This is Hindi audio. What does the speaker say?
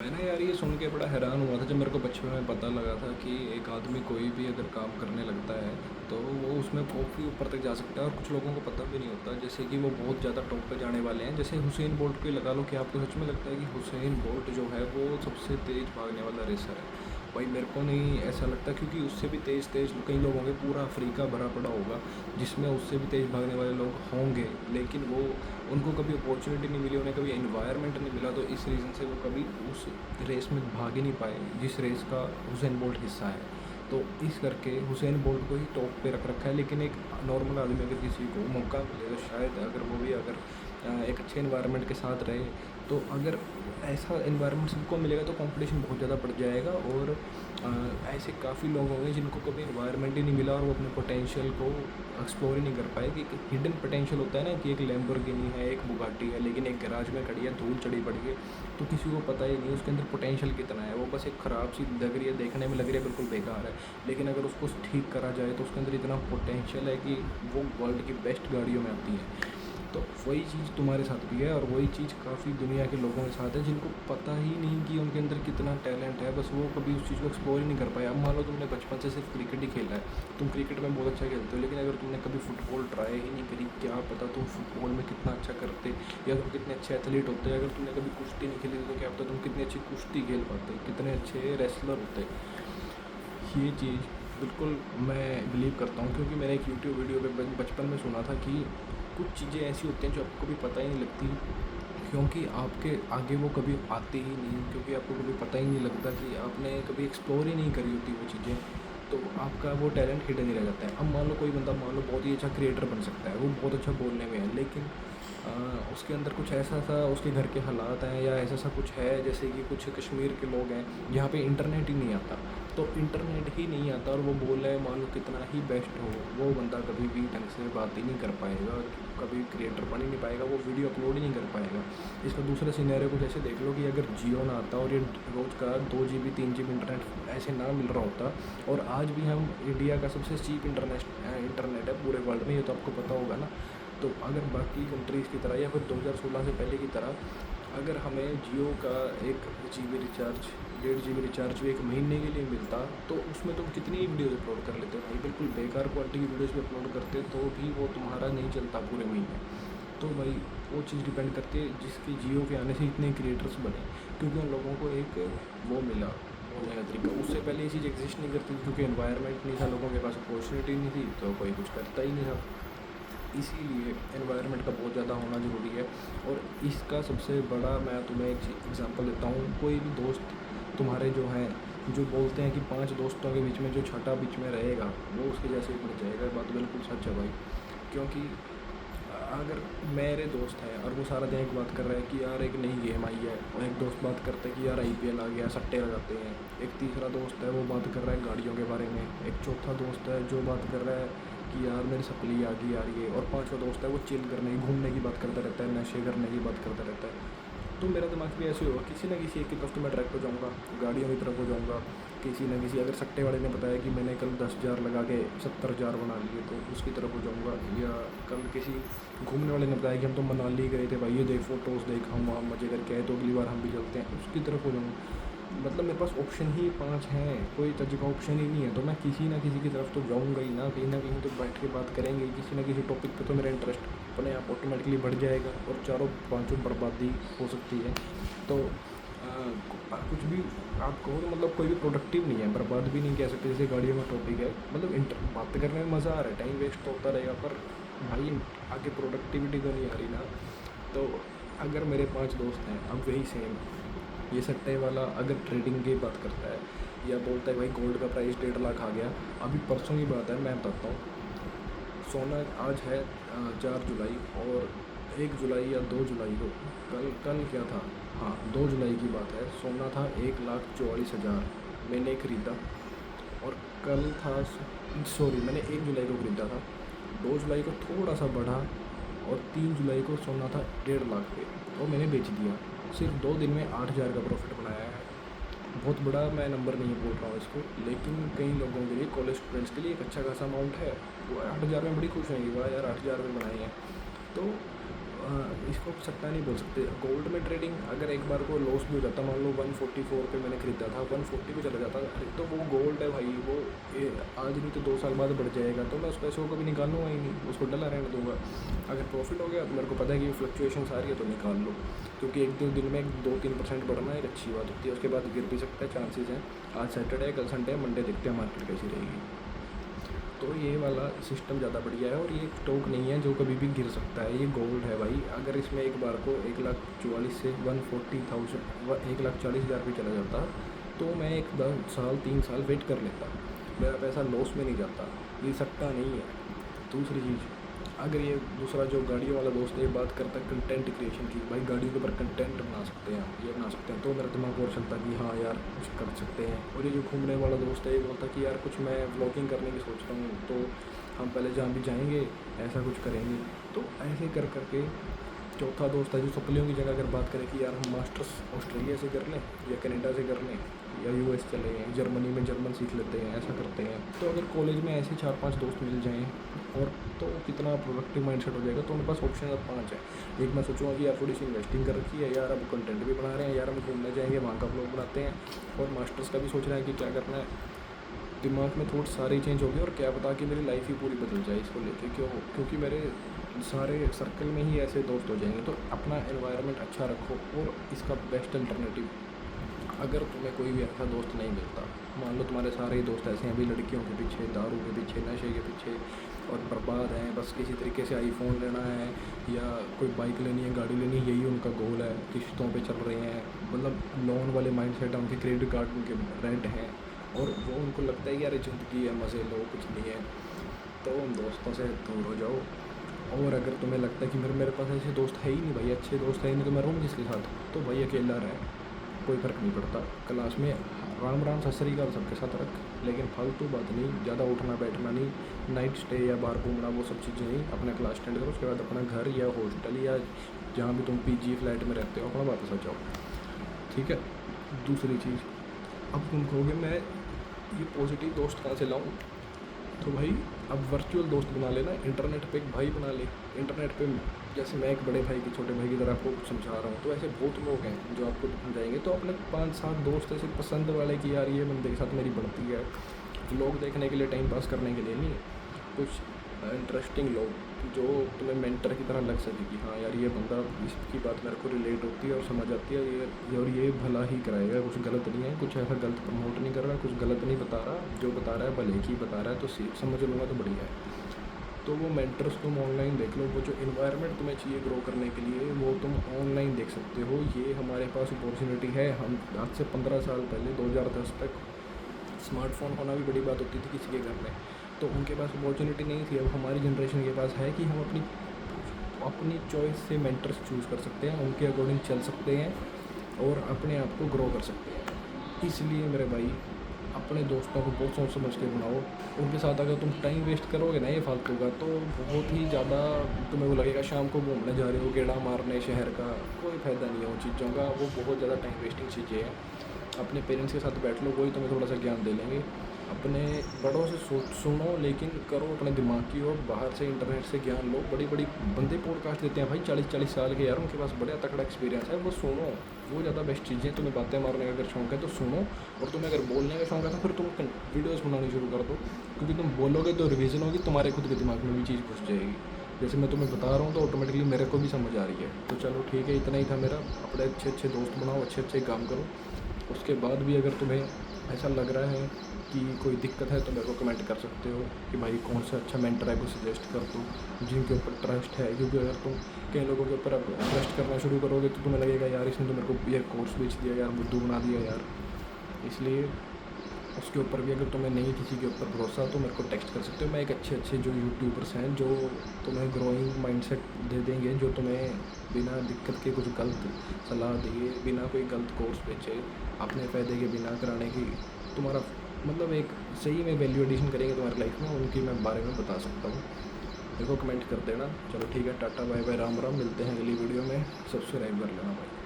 मैं ना यार ये सुन के बड़ा हैरान हुआ था जब मेरे को बचपन में पता लगा था कि एक आदमी कोई भी अगर काम करने लगता है तो वो उसमें काफ़ी ऊपर तक जा सकता है और कुछ लोगों को पता भी नहीं होता, जैसे कि वो बहुत ज़्यादा टॉप पे जाने वाले हैं। जैसे हुसैन बोल्ट को ही लगा लो, कि आपको सच में लगता है कि हुसैन बोल्ट जो है वो सबसे तेज़ भागने वाला रेसर है? भाई मेरे को नहीं ऐसा लगता, क्योंकि उससे भी तेज़ तेज़ कई लोग होंगे, पूरा अफ्रीका भरा पड़ा होगा जिसमें उससे भी तेज़ भागने वाले लोग होंगे, लेकिन वो उनको कभी अपॉर्चुनिटी नहीं मिली, उन्हें कभी एनवायरनमेंट नहीं मिला, तो इस रीज़न से वो कभी उस रेस में भाग ही नहीं पाए जिस रेस का हुसैन बोल्ट हिस्सा है। तो इस करके हुसैन बोल्ट को ही टॉप पे रख रखा है। लेकिन एक नॉर्मल आदमी अगर किसी को मौका मिले तो शायद अगर वो भी अगर एक अच्छे एनवायरनमेंट के साथ रहे, तो अगर ऐसा एनवायरनमेंट सबको मिलेगा तो कंपटीशन बहुत ज़्यादा बढ़ जाएगा। और ऐसे काफ़ी लोग होंगे जिनको कभी एनवायरनमेंट ही नहीं मिला और वो अपने पोटेंशियल को एक्सप्लोर ही नहीं कर पाए। कि हिडन पोटेंशियल होता है ना, कि एक लैम्बोर्गिनी है, एक बुगाटी है, लेकिन एक गैराज में खड़ी है, धूल चढ़ी पड़ी है, तो किसी को पता ही नहीं उसके अंदर पोटेंशियल कितना है। वो बस एक ख़राब सी लग रही है, देखने में लग रही है बिल्कुल बेकार है, लेकिन अगर उसको ठीक करा जाए तो उसके अंदर इतना पोटेंशियल है कि वो वर्ल्ड की बेस्ट गाड़ियों में आती है। तो वही चीज़ तुम्हारे साथ भी है, और वही चीज़ काफ़ी दुनिया के लोगों के साथ है जिनको पता ही नहीं कि उनके अंदर कितना टैलेंट है, बस वो कभी उस चीज़ को एक्सप्लोर ही नहीं कर पाए। अब मान लो तुमने बचपन से सिर्फ क्रिकेट ही खेला है, तुम क्रिकेट में बहुत अच्छा खेलते हो, लेकिन अगर तुमने कभी फुटबॉल ट्राई ही नहीं करी, क्या पता तुम फुटबॉल में कितना अच्छा करते, या तुम कितने अच्छे एथलीट होते। अगर तुमने कभी कुश्ती नहीं खेली तो क्या पता तुम कितनी अच्छी कुश्ती खेल पाते, कितने अच्छे रेसलर होते। ये चीज़ बिल्कुल मैं बिलीव करता हूँ, क्योंकि मैंने एक यूट्यूब वीडियो पे बचपन में सुना था कि कुछ चीज़ें ऐसी होती हैं जो आपको कभी पता ही नहीं लगती, क्योंकि आपके आगे वो कभी आती ही नहीं, क्योंकि आपको कभी पता ही नहीं लगता कि आपने कभी एक्सप्लोर ही नहीं करी होती वो चीज़ें, तो आपका वो टैलेंट हिडन ही रह जाता है। अब मान लो कोई बंदा मान लो बहुत ही अच्छा क्रिएटर बन सकता है, वो बहुत अच्छा बोलने में है, लेकिन उसके अंदर कुछ ऐसा सा उसके घर के हालात हैं या ऐसा सा कुछ है, जैसे कि कुछ कश्मीर के लोग हैं जहाँ पे इंटरनेट ही नहीं आता। तो इंटरनेट ही नहीं आता और वो बोल रहे हैं, मान लो कितना ही बेस्ट हो, वो बंदा कभी भी ढंग से बात ही नहीं कर पाएगा, कभी क्रिएटर बन ही नहीं पाएगा, वो वीडियो अपलोड ही नहीं कर पाएगा। इसका दूसरा सिनेरियो कुछ ऐसे देख लो कि अगर जियो ना आता और ये रोज़ का 2 GB 3 GB इंटरनेट ऐसे ना मिल रहा होता, और आज भी हम इंडिया का सबसे चीप इंटरनेट है पूरे वर्ल्ड में, ये तो आपको पता होगा ना। तो अगर बाकी कंट्रीज़ की तरह या फिर 2016 से पहले की तरह अगर हमें जियो का 1 GB रिचार्ज 1.5 GB रिचार्ज भी 1 महीने के लिए मिलता, तो उसमें तुम कितनी वीडियोज़ अपलोड कर लेते हो भाई, बिल्कुल बेकार क्वालिटी की वीडियोज़ भी अपलोड करते तो भी वो तुम्हारा नहीं चलता पूरे महीने। तो भाई वो चीज़ डिपेंड करती है जिसकी जियो के आने से इतने क्रिएटर्स बने, क्योंकि उन लोगों को एक वो मिला बोलने का तरीका। उससे पहले ये चीज़ एग्जिस्ट नहीं करती थी, क्योंकि एनवायरनमेंट नहीं था, लोगों के पास अपॉर्चुनिटी नहीं थी, तो कोई कुछ करता ही नहीं था। इसीलिए एनवायरनमेंट का बहुत ज़्यादा होना ज़रूरी है। और इसका सबसे बड़ा मैं तुम्हें एक एग्ज़ाम्पल देता हूँ। कोई भी दोस्त तुम्हारे जो हैं, जो बोलते हैं कि 5 दोस्तों के बीच में जो छठा बीच में रहेगा वो उसके जैसे ही बन जाएगा, बात बिल्कुल सच है भाई। क्योंकि अगर मेरे दोस्त हैं और वो सारा दिन एक बात कर रहे हैं कि यार एक नई गेम आई है, और एक दोस्त बात करते हैं कि यार IPL आ गया, सट्टे लगाते हैं, एक तीसरा दोस्त है वो बात कर रहा है गाड़ियों के बारे में, एक चौथा दोस्त है जो बात कर रहा है कि यार मेरी सप्ली आ गई यार ये, और पांचवा दोस्त है वो चिल करने की घूमने की बात करता रहता है, नशे करने की बात करता रहता है। तो मेरा दिमाग भी ऐसे होगा, किसी ना किसी एक की तरफ तो मैं डायरेक्ट हो जाऊँगा, गाड़ियों की तरफ हो जाऊँगा। किसी ना किसी अगर सट्टे वाले ने बताया कि मैंने कल 10,000 लगा के 70,000 बना लिए, तो उसकी तरफ हो जाऊँगा। या कल किसी घूमने वाले ने बताया कि हम तो मनाली गए थे भाई, ये देख फ़ोटोज़ देख, हम वहाँ मज़े करके आए, तो अगली बार हम भी चलते हैं, उसकी तरफ हो जाऊँगा। मतलब मेरे पास ऑप्शन ही 5 हैं, कोई चज का ऑप्शन ही नहीं है, तो मैं किसी ना किसी की तरफ तो जाऊँगा ही ना कहीं तो बैठ के बात करेंगे ही, किसी ना किसी टॉपिक पे तो मेरा इंटरेस्ट अपने आप ऑटोमेटिकली बढ़ जाएगा, और चारों पाँचों बर्बादी हो सकती है। तो कुछ भी आप कहो तो मतलब कोई भी प्रोडक्टिव नहीं है, बर्बाद भी नहीं कह सकते। जैसे गाड़ियों में टॉपिक है, मतलब बात करने में मज़ा आ रहा है, टाइम वेस्ट तो होता रहेगा, पर भाई आगे प्रोडक्टिविटी तो नहीं आ रही ना। तो अगर मेरे 5 दोस्त हैं, अब वही सेम ये सट्टे वाला अगर ट्रेडिंग की बात करता है या बोलता है भाई गोल्ड का प्राइस 1.5 लाख आ गया, अभी परसों की बात है, मैं बताता हूँ। सोना आज है 4 जुलाई, और 1 जुलाई या 2 जुलाई को, कल कल क्या था, हाँ 2 जुलाई की बात है, सोना था 1,44,000 मैंने ख़रीदा। और कल था, सॉरी मैंने 1 जुलाई को ख़रीदा था, 2 जुलाई को थोड़ा सा बढ़ा, और 3 जुलाई को सोना था 1.5 लाख पे, तो मैंने बेच दिया। सिर्फ 2 दिन में 8,000 का प्रॉफिट बनाया है। बहुत बड़ा मैं नंबर नहीं बोल रहा हूँ इसको, लेकिन कई लोगों के लिए, कॉलेज स्टूडेंट्स के लिए एक अच्छा खासा अमाउंट है। वो 8,000 में बड़ी खुश होंगे, वाह यार 8,000 में बनाए हैं। तो इसको सट्टा नहीं बोल सकते। गोल्ड में ट्रेडिंग अगर एक बार को लॉस भी हो जाता, मान लो 144 पे मैंने खरीदा था, 140 पे चला जाता, अरे तो वो गोल्ड है भाई, वो आज नहीं तो 2 साल बाद बढ़ जाएगा, तो मैं उस पैसे को कभी निकालूंगा ही नहीं, उसको डला रहने दूंगा। अगर प्रॉफिट हो गया तो मेरे को पता है कि फ्लक्चुएशन आ रही है तो निकाल लो, क्योंकि एक दो दिन में 2-3% बढ़ना एक अच्छी बात होती है, उसके बाद गिर भी सकता है, चांसेस हैं। आज सैटरडे है, कल संडे है, मंडे देखते हैं मार्केट कैसी रहेगी। तो ये वाला सिस्टम ज़्यादा बढ़िया है, और ये स्टॉक नहीं है जो कभी भी गिर सकता है, ये गोल्ड है भाई। अगर इसमें एक बार को 1,44,000 से 1,40,000 भी चला जाता तो मैं 1 साल 3 साल वेट कर लेता, मेरा पैसा लॉस में नहीं जाता, ये सट्टा नहीं है। दूसरी चीज़, अगर ये दूसरा जो गाड़ियों वाला दोस्त है, ये बात करता है कंटेंट क्रिएशन की, भाई गाड़ियों के ऊपर कंटेंट बना सकते हैं, ये बना सकते हैं, तो मेरा दिमाग और चलता कि हाँ यार कुछ कर सकते हैं। और ये जो घूमने वाला दोस्त है, ये बोलता कि यार कुछ मैं व्लॉगिंग करने की सोच रहा हूँ, तो हम पहले जहाँ भी जाएंगे ऐसा कुछ करेंगे। तो ऐसे कर करके चौथा दोस्त है जो सप्लियों की जगह अगर बात करें कि यार हम मास्टर्स ऑस्ट्रेलिया से कर लें, या कनाडा से कर लें, या यूएस चले गए, जर्मनी में जर्मन सीख लेते हैं, ऐसा करते हैं। तो अगर कॉलेज में ऐसे 4-5 दोस्त मिल जाएँ और तो कितना प्रोडक्टिव माइंडसेट हो जाएगा। तो मेरे पास ऑप्शन अब 5 है। एक मैं सोचूंगा कि यार थोड़ी सी इन्वेस्टिंग कर रखी है, यार अब कंटेंट भी बना रहे हैं, यार हम घूमने जाएंगे, वहाँ का ब्लॉग बनाते हैं, और मास्टर्स का भी सोच रहे हैं कि क्या करना है। दिमाग में थोड़े सारे चेंज हो गए, और क्या पता कि मेरी लाइफ ही पूरी बदल जाए इसको लेके, क्योंकि मेरे सारे सर्कल में ही ऐसे दोस्त हो जाएंगे। तो अपना एनवायरनमेंट अच्छा रखो, और इसका बेस्ट अल्टरनेटिव, अगर तुम्हें कोई भी ऐसा दोस्त नहीं मिलता, मान लो तुम्हारे सारे ही दोस्त ऐसे हैं अभी लड़कियों के पीछे, दारू के पीछे, नशे के पीछे, और बर्बाद हैं, बस किसी तरीके से आईफोन लेना है या कोई बाइक लेनी है, गाड़ी लेनी है, यही उनका गोल है, किस्तों पे चल रहे हैं, मतलब लोन वाले माइंडसेट है उनके, क्रेडिट कार्ड उनके रेंट हैं, और वो उनको लगता है कि यार ज़िंदगी है, मज़े लो, कुछ नहीं है। तो उन दोस्तों से दूर हो जाओ। और अगर तुम्हें लगता है कि मेरे पास ऐसे दोस्त है ही नहीं भाई, अच्छे दोस्त है ही नहीं, तो मैं रहूँ जिसके साथ, तो भाई अकेला रहे, कोई फ़र्क नहीं पड़ता। क्लास में राम राम सत श्री अकाल सबके साथ रख, लेकिन फालतू बात नहीं, ज़्यादा उठना बैठना नहीं, नाइट स्टे या बाहर घूमना, वो सब चीज़ें नहीं। अपना क्लास अटेंड करो, उसके बाद अपना घर या हॉस्टल या जहाँ भी तुम पीजी फ्लैट में रहते हो अपना वापस आ जाओ, ठीक है। दूसरी चीज़, अब तुम कहोगे मैं ये पॉजिटिव दोस्त कहाँ से लाऊँ, तो भाई अब वर्चुअल दोस्त बना लेना, इंटरनेट पे एक भाई बना ले। इंटरनेट पे जैसे मैं एक बड़े भाई की छोटे भाई की तरह आपको कुछ समझा रहा हूँ, तो ऐसे बहुत लोग हैं जो आपको समझाएंगे। तो अपने 5-7 दोस्त ऐसे पसंद वाले कि यार ये बंदे के साथ मेरी बनती है, लोग देखने के लिए, टाइम पास करने के लिए नहीं, कुछ इंटरेस्टिंग लोग जो तुम्हें मेंटर की तरह लग सके कि हाँ यार ये बंदा, इसकी बात मेरे को रिलेट होती है और समझ आती है, ये और ये भला ही कराएगा, कुछ गलत नहीं है, कुछ ऐसा गलत प्रमोट नहीं कर रहा, कुछ गलत नहीं बता रहा, जो बता रहा है भले ही बता रहा है, तो समझ लूँगा तो बढ़िया है। तो वो मेंटर्स तुम ऑनलाइन देख लो, वो जो इन्वायरमेंट तुम्हें चाहिए ग्रो करने के लिए, वो तुम ऑनलाइन देख सकते हो। ये हमारे पास अपॉर्चुनिटी है। हम आज से 15 साल पहले 2010 तक स्मार्टफोन होना भी बड़ी बात होती थी किसी के घर में, तो उनके पास अपॉर्चुनिटी नहीं थी। अब हमारी जनरेशन के पास है कि हम अपनी चॉइस से मेंटर्स चूज़ कर सकते हैं, उनके अकॉर्डिंग चल सकते हैं और अपने आप को ग्रो कर सकते हैं। इसलिए मेरे भाई अपने दोस्तों को बहुत सोच समझ के बनाओ। उनके साथ अगर तुम टाइम वेस्ट करोगे ना ये फालतू का, तो बहुत ही ज़्यादा तुम्हें वो लगेगा शाम को घूमने जा रहे हो, गेड़ा मारने शहर का, कोई फ़ायदा नहीं है उन चीज़ों का, वो बहुत ज़्यादा टाइम वेस्टिंग चीज़ें हैं। अपने पेरेंट्स के साथ बैठ लो, वही तुम्हें थोड़ा सा ज्ञान दे लेंगे। अपने बड़ों से सुनो, लेकिन करो अपने दिमाग की, और बाहर से इंटरनेट से ज्ञान लो। बड़ी बड़ी बंदे पॉडकास्ट देते हैं भाई, 40-40 साल के, यार उनके पास बड़ा तकड़ा एक्सपीरियंस है, वो सुनो, वो ज़्यादा बेस्ट चीज़ें। तुम्हें बातें मारने का अगर शौक है तो सुनो, और तुम्हें अगर बोलने का शौक है तो फिर तुम वीडियोज़ बनानी शुरू कर दो, क्योंकि तुम बोलोगे तो रिवीजन होगी, तुम्हारे खुद के दिमाग में भी चीज़ घुस जाएगी। जैसे मैं तुम्हें बता रहा हूँ तो ऑटोमेटिकली मेरे को भी समझ आ रही है। तो चलो ठीक है, इतना ही था मेरा। अपने अच्छे दोस्त बनाओ, अच्छे काम करो। उसके बाद भी अगर तुम्हें ऐसा लग रहा है कि कोई दिक्कत है तो मेरे को कमेंट कर सकते हो कि भाई कौन सा अच्छा मेंटर है, को सजेस्ट कर दो जिनके ऊपर ट्रस्ट है। क्योंकि अगर तुम कई लोगों के ऊपर अब ट्रस्ट करना शुरू करोगे तो तुम्हें लगेगा यार इसने तो मेरे को ये कोर्स बेच दिया यार, बुद्धू बना दिया यार। इसलिए उसके ऊपर भी अगर तुम्हें नहीं किसी के ऊपर भरोसा तो मेरे को टेक्स्ट कर सकते हो। मैं एक अच्छे जो यूट्यूबर्स हैं जो तुम्हें ग्रोइंग माइंडसेट दे देंगे, जो तुम्हें बिना दिक्कत के कुछ गलत सलाह दिए, बिना कोई गलत कोर्स बेचे, अपने फ़ायदे के बिना कराने की, तुम्हारा मतलब एक सही में वैल्यू एडिशन करेंगे तुम्हारी लाइफ में, उनकी मैं बारे में बता सकता हूँ। मेरे को कमेंट कर देना। चलो ठीक है, tata bye bye, Ram Ram. मिलते हैं अगली वीडियो में। सब्सक्राइब कर लेना भाई।